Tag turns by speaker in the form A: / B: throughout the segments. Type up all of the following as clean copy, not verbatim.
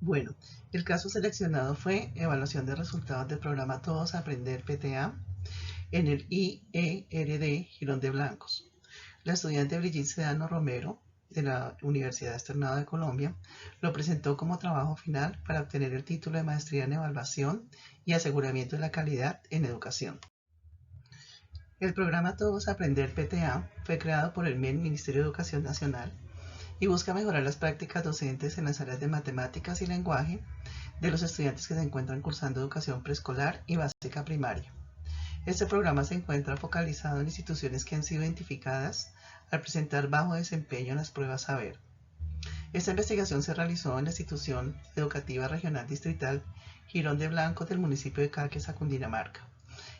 A: Bueno, el caso seleccionado fue evaluación de resultados del programa Todos Aprender PTA en el IERD Girón de Blancos. La estudiante Brigitte Sedano Romero, de la Universidad Externado de Colombia, lo presentó como trabajo final para obtener el título de Maestría en Evaluación y Aseguramiento de la Calidad en Educación. El programa Todos Aprender PTA fue creado por el Ministerio de Educación Nacional y busca mejorar las prácticas docentes en las áreas de matemáticas y lenguaje de los estudiantes que se encuentran cursando educación preescolar y básica primaria. Este programa se encuentra focalizado en instituciones que han sido identificadas al presentar bajo desempeño en las pruebas Saber. Esta investigación se realizó en la Institución Educativa Regional Distrital Girón de Blancos del municipio de Carquesa, Cundinamarca,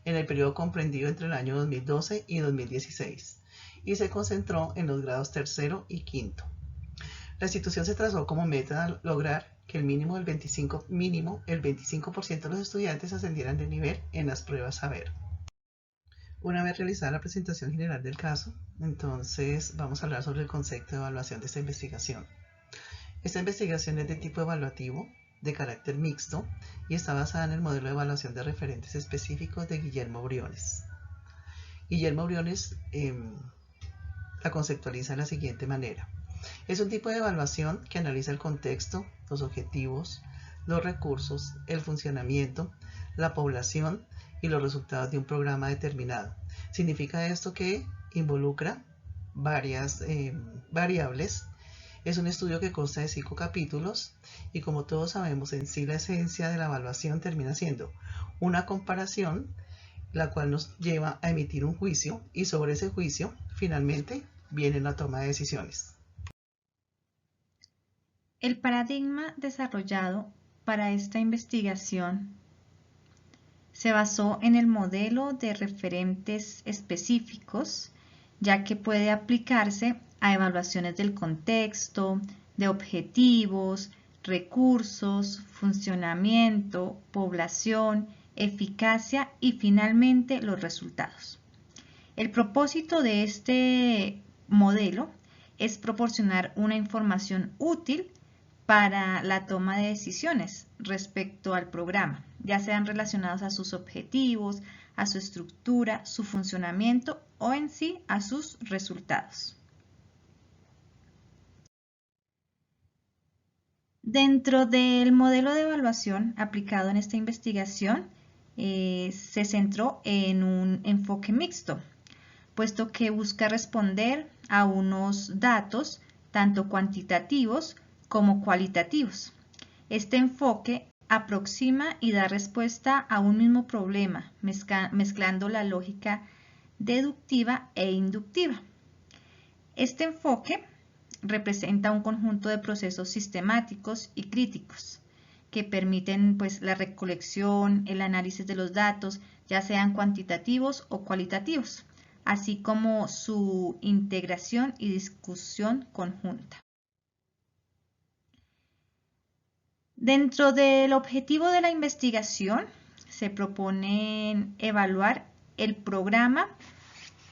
A: en el periodo comprendido entre el año 2012 y 2016, y se concentró en los grados tercero y quinto. La institución se trazó como meta lograr que el mínimo el 25% de los estudiantes ascendieran de nivel en las pruebas Saber. Una vez realizada la presentación general del caso, entonces vamos a hablar sobre el concepto de evaluación de esta investigación. Esta investigación es de tipo evaluativo, de carácter mixto, y está basada en el modelo de evaluación de referentes específicos de Guillermo Briones. Guillermo Briones la conceptualiza de la siguiente manera. Es un tipo de evaluación que analiza el contexto, los objetivos, los recursos, el funcionamiento, la población y los resultados de un programa determinado. Significa esto que involucra varias variables. Es un estudio que consta de 5 capítulos y, como todos sabemos, en sí la esencia de la evaluación termina siendo una comparación, la cual nos lleva a emitir un juicio, y sobre ese juicio finalmente viene la toma de decisiones.
B: El paradigma desarrollado para esta investigación se basó en el modelo de referentes específicos, ya que puede aplicarse a evaluaciones del contexto, de objetivos, recursos, funcionamiento, población, eficacia y finalmente los resultados. El propósito de este modelo es proporcionar una información útil para la toma de decisiones respecto al programa, ya sean relacionados a sus objetivos, a su estructura, su funcionamiento o en sí a sus resultados. Dentro del modelo de evaluación aplicado en esta investigación, se centró en un enfoque mixto, puesto que busca responder a unos datos tanto cuantitativos como cualitativos. Este enfoque aproxima y da respuesta a un mismo problema, mezclando la lógica deductiva e inductiva. Este enfoque representa un conjunto de procesos sistemáticos y críticos que permiten pues, la recolección, el análisis de los datos, ya sean cuantitativos o cualitativos, así como su integración y discusión conjunta. Dentro del objetivo de la investigación, se propone evaluar el programa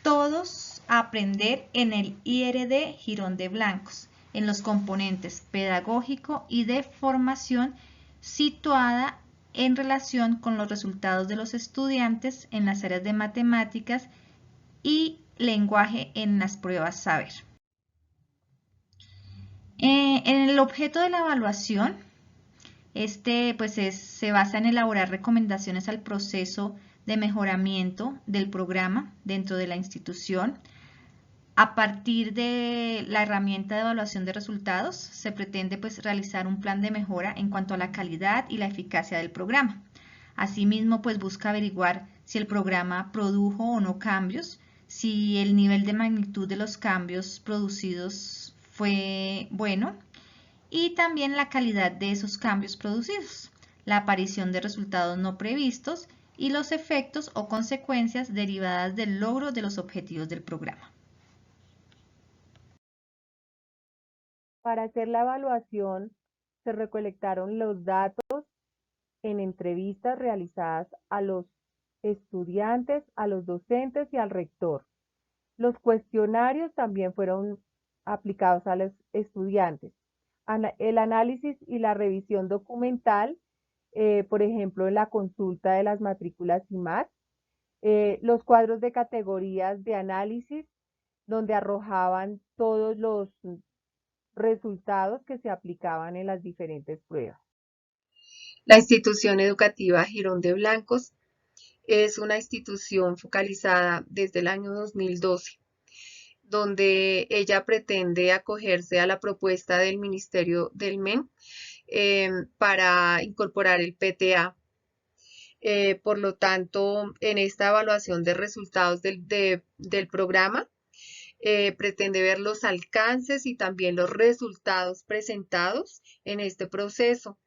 B: Todos Aprender en el IRD Girón de Blancos, en los componentes pedagógico y de formación, situada en relación con los resultados de los estudiantes en las áreas de matemáticas y lenguaje en las pruebas Saber. En el objeto de la evaluación, se basa en elaborar recomendaciones al proceso de mejoramiento del programa dentro de la institución. A partir de la herramienta de evaluación de resultados, se pretende pues, realizar un plan de mejora en cuanto a la calidad y la eficacia del programa. Asimismo, pues, busca averiguar si el programa produjo o no cambios, si el nivel de magnitud de los cambios producidos fue bueno y también la calidad de esos cambios producidos, la aparición de resultados no previstos y los efectos o consecuencias derivadas del logro de los objetivos del programa.
C: Para hacer la evaluación, se recolectaron los datos en entrevistas realizadas a los estudiantes, a los docentes y al rector. Los cuestionarios también fueron aplicados a los estudiantes el análisis y la revisión documental, por ejemplo, en la consulta de las matrículas IMAT, los cuadros de categorías de análisis, donde arrojaban todos los resultados que se aplicaban en las diferentes pruebas.
D: La institución educativa Girón de Blancos es una institución focalizada desde el año 2012, donde ella pretende acogerse a la propuesta del Ministerio del MEN para incorporar el PTA. Por lo tanto, en esta evaluación de resultados del programa, pretende ver los alcances y también los resultados presentados en este proceso,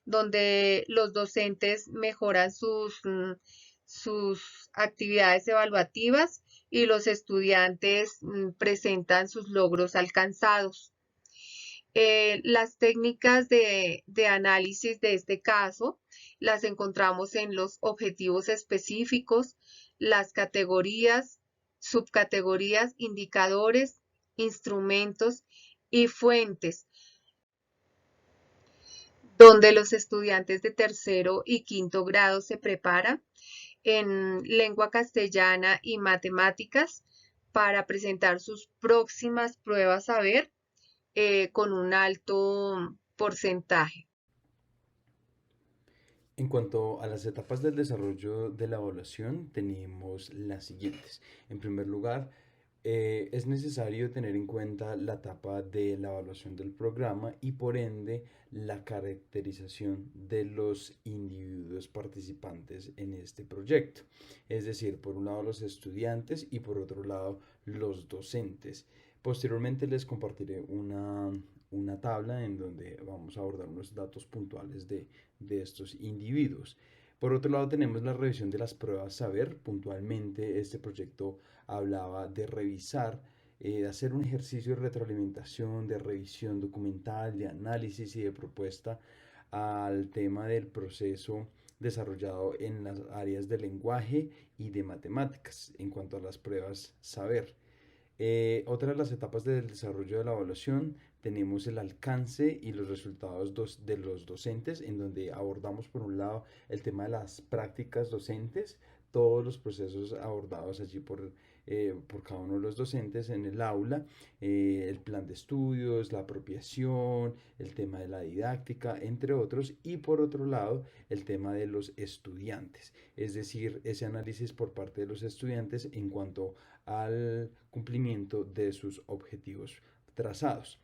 D: donde los docentes mejoran sus actividades evaluativas y los estudiantes presentan sus logros alcanzados. Las técnicas de análisis de este caso las encontramos en los objetivos específicos, las categorías, subcategorías, indicadores, instrumentos y fuentes, donde los estudiantes de tercero y quinto grado se preparan en lengua castellana y matemáticas para presentar sus próximas pruebas saber con un alto porcentaje.
E: En cuanto a las etapas del desarrollo de la evaluación, tenemos las siguientes. En primer lugar, es necesario tener en cuenta la etapa de la evaluación del programa y por ende la caracterización de los individuos participantes en este proyecto. Es decir, por un lado los estudiantes y por otro lado los docentes. Posteriormente les compartiré una tabla en donde vamos a abordar unos datos puntuales de estos individuos. Por otro lado tenemos la revisión de las pruebas saber. Puntualmente este proyecto hablaba de revisar, de hacer un ejercicio de retroalimentación, de revisión documental, de análisis y de propuesta al tema del proceso desarrollado en las áreas de lenguaje y de matemáticas en cuanto a las pruebas saber. Otra de las etapas del desarrollo de la evaluación tenemos el alcance y los resultados de los docentes, en donde abordamos por un lado el tema de las prácticas docentes, todos los procesos abordados allí por cada uno de los docentes en el aula, el plan de estudios, la apropiación, el tema de la didáctica, entre otros, y por otro lado el tema de los estudiantes, es decir, ese análisis por parte de los estudiantes en cuanto al cumplimiento de sus objetivos trazados.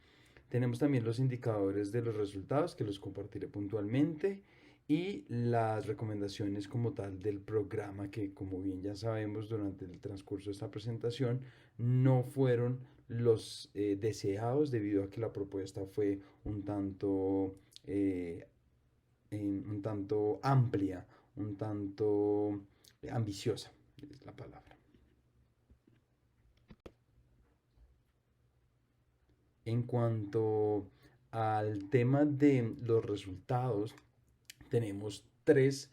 E: Tenemos también los indicadores de los resultados que los compartiré puntualmente y las recomendaciones como tal del programa que, como bien ya sabemos, durante el transcurso de esta presentación no fueron los deseados debido a que la propuesta fue un tanto amplia, un tanto ambiciosa, es la palabra. En cuanto al tema de los resultados, tenemos tres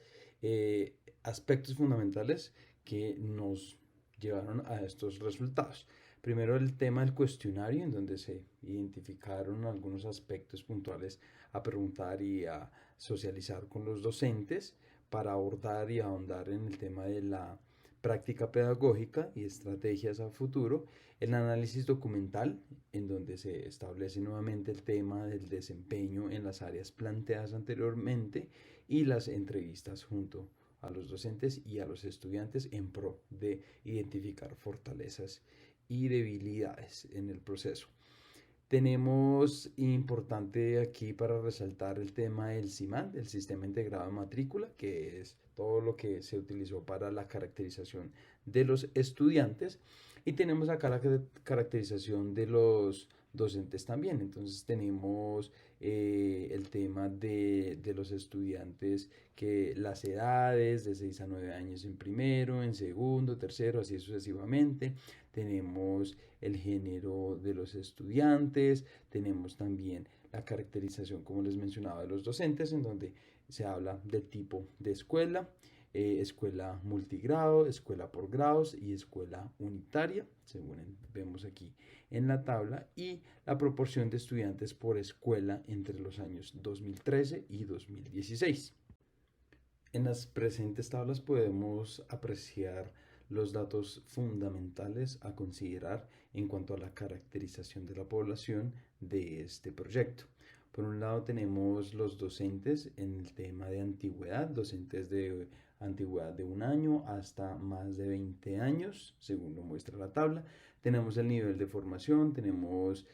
E: aspectos fundamentales que nos llevaron a estos resultados. Primero, el tema del cuestionario, en donde se identificaron algunos aspectos puntuales a preguntar y a socializar con los docentes para abordar y ahondar en el tema de la práctica pedagógica y estrategias a futuro. El análisis documental, en donde se establece nuevamente el tema del desempeño en las áreas planteadas anteriormente, y las entrevistas junto a los docentes y a los estudiantes en pro de identificar fortalezas y debilidades en el proceso. Tenemos importante aquí para resaltar el tema del CIMAT, el Sistema Integrado de Matrícula, que es todo lo que se utilizó para la caracterización de los estudiantes. Y tenemos acá la caracterización de los docentes también. Entonces tenemos el tema de los estudiantes, que las edades de 6 a 9 años en primero, en segundo, tercero, así sucesivamente. Tenemos el género de los estudiantes, tenemos también la caracterización, como les mencionaba, de los docentes, en donde se habla del tipo de escuela, escuela multigrado, escuela por grados y escuela unitaria, según vemos aquí en la tabla, y la proporción de estudiantes por escuela entre los años 2013 y 2016. En las presentes tablas podemos apreciar los datos fundamentales a considerar en cuanto a la caracterización de la población de este proyecto. Por un lado tenemos los docentes en el tema de antigüedad, docentes de antigüedad de 1 año hasta más de 20 años, según lo muestra la tabla. Tenemos el nivel de formación, tenemos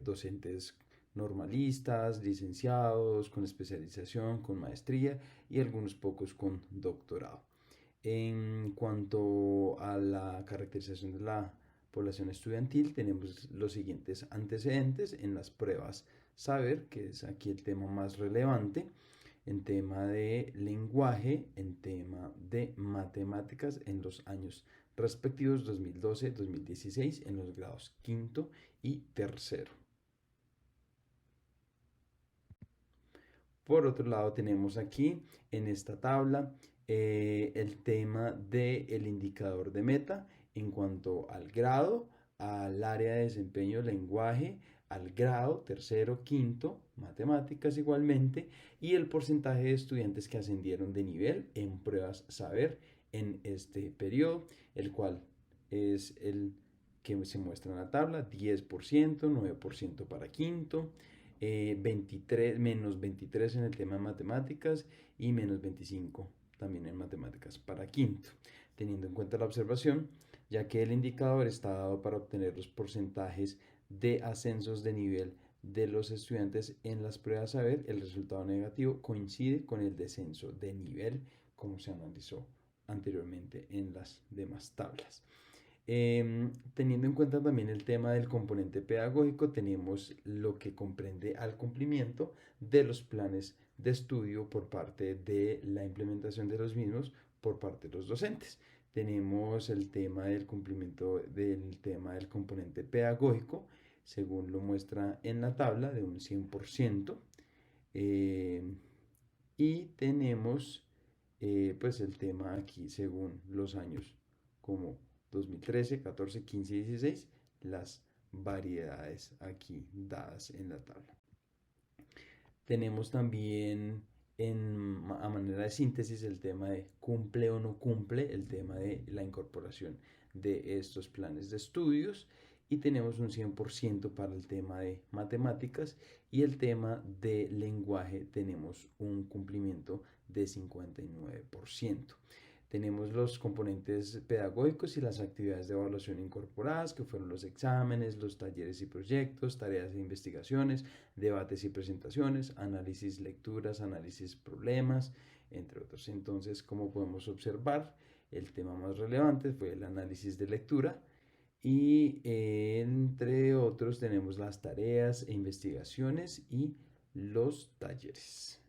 E: docentes normalistas, licenciados, con especialización, con maestría y algunos pocos con doctorado. En cuanto a la caracterización de la población estudiantil, tenemos los siguientes antecedentes en las pruebas saber, que es aquí el tema más relevante, en tema de lenguaje, en tema de matemáticas en los años respectivos 2012-2016 en los grados quinto y tercero. Por otro lado tenemos aquí en esta tabla el tema del indicador de meta en cuanto al grado, al área de desempeño, lenguaje, al grado, tercero, quinto, matemáticas igualmente, y el porcentaje de estudiantes que ascendieron de nivel en pruebas saber en este periodo, el cual es el que se muestra en la tabla, 10%, 9% para quinto, 23, menos 23 en el tema de matemáticas y menos 25 también en matemáticas para quinto, teniendo en cuenta la observación, ya que el indicador está dado para obtener los porcentajes de ascensos de nivel de los estudiantes en las pruebas saber, el resultado negativo coincide con el descenso de nivel como se analizó anteriormente en las demás tablas. Teniendo en cuenta también el tema del componente pedagógico, tenemos lo que comprende al cumplimiento de los planes de estudio por parte de la implementación de los mismos por parte de los docentes. Tenemos el tema del cumplimiento del tema del componente pedagógico, según lo muestra en la tabla, de un 100%. Y tenemos pues el tema aquí según los años como 2013, 14, 15 y 16, las variedades aquí dadas en la tabla. Tenemos también a manera de síntesis el tema de cumple o no cumple, el tema de la incorporación de estos planes de estudios, y tenemos un 100% para el tema de matemáticas, y el tema de lenguaje tenemos un cumplimiento de 59%. Tenemos los componentes pedagógicos y las actividades de evaluación incorporadas, que fueron los exámenes, los talleres y proyectos, tareas e investigaciones, debates y presentaciones, análisis, lecturas, análisis, problemas, entre otros. Entonces, como podemos observar, el tema más relevante fue el análisis de lectura, y entre otros tenemos las tareas e investigaciones y los talleres.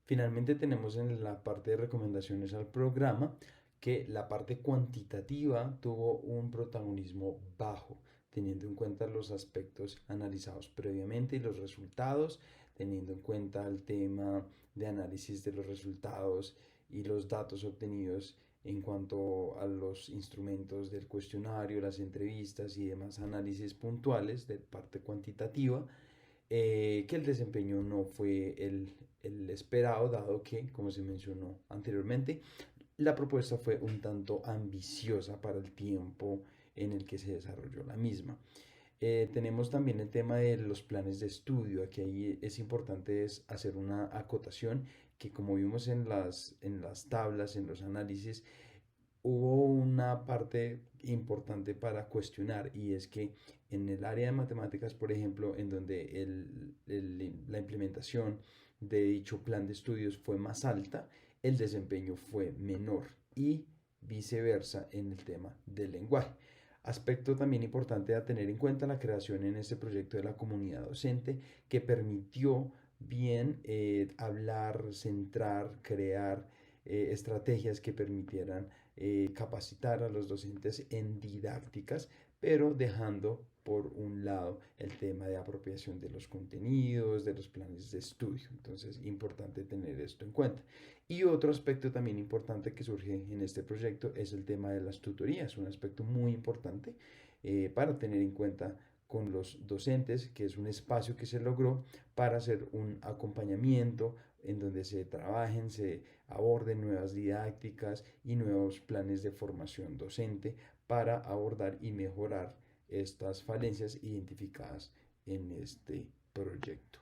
E: Finalmente tenemos en la parte de recomendaciones al programa que la parte cuantitativa tuvo un protagonismo bajo, teniendo en cuenta los aspectos analizados previamente y los resultados, teniendo en cuenta el tema de análisis de los resultados y los datos obtenidos en cuanto a los instrumentos del cuestionario, las entrevistas y demás análisis puntuales de parte cuantitativa, que el desempeño no fue el esperado, dado que, como se mencionó anteriormente, la propuesta fue un tanto ambiciosa para el tiempo en el que se desarrolló la misma. Tenemos también el tema de los planes de estudio. Aquí ahí es importante hacer una acotación que, como vimos en las tablas, en los análisis, hubo una parte importante para cuestionar, y es que en el área de matemáticas, por ejemplo, en donde la implementación de dicho plan de estudios fue más alta, el desempeño fue menor, y viceversa en el tema del lenguaje. Aspecto también importante a tener en cuenta: la creación en este proyecto de la comunidad docente, que permitió bien hablar, centrar, crear estrategias que permitieran capacitar a los docentes en didácticas, pero dejando por un lado el tema de apropiación de los contenidos, de los planes de estudio. Entonces, importante tener esto en cuenta. Y otro aspecto también importante que surge en este proyecto es el tema de las tutorías, un aspecto muy importante para tener en cuenta con los docentes, que es un espacio que se logró para hacer un acompañamiento en donde se trabajen, se aborden nuevas didácticas y nuevos planes de formación docente para abordar y mejorar estas falencias identificadas en este proyecto.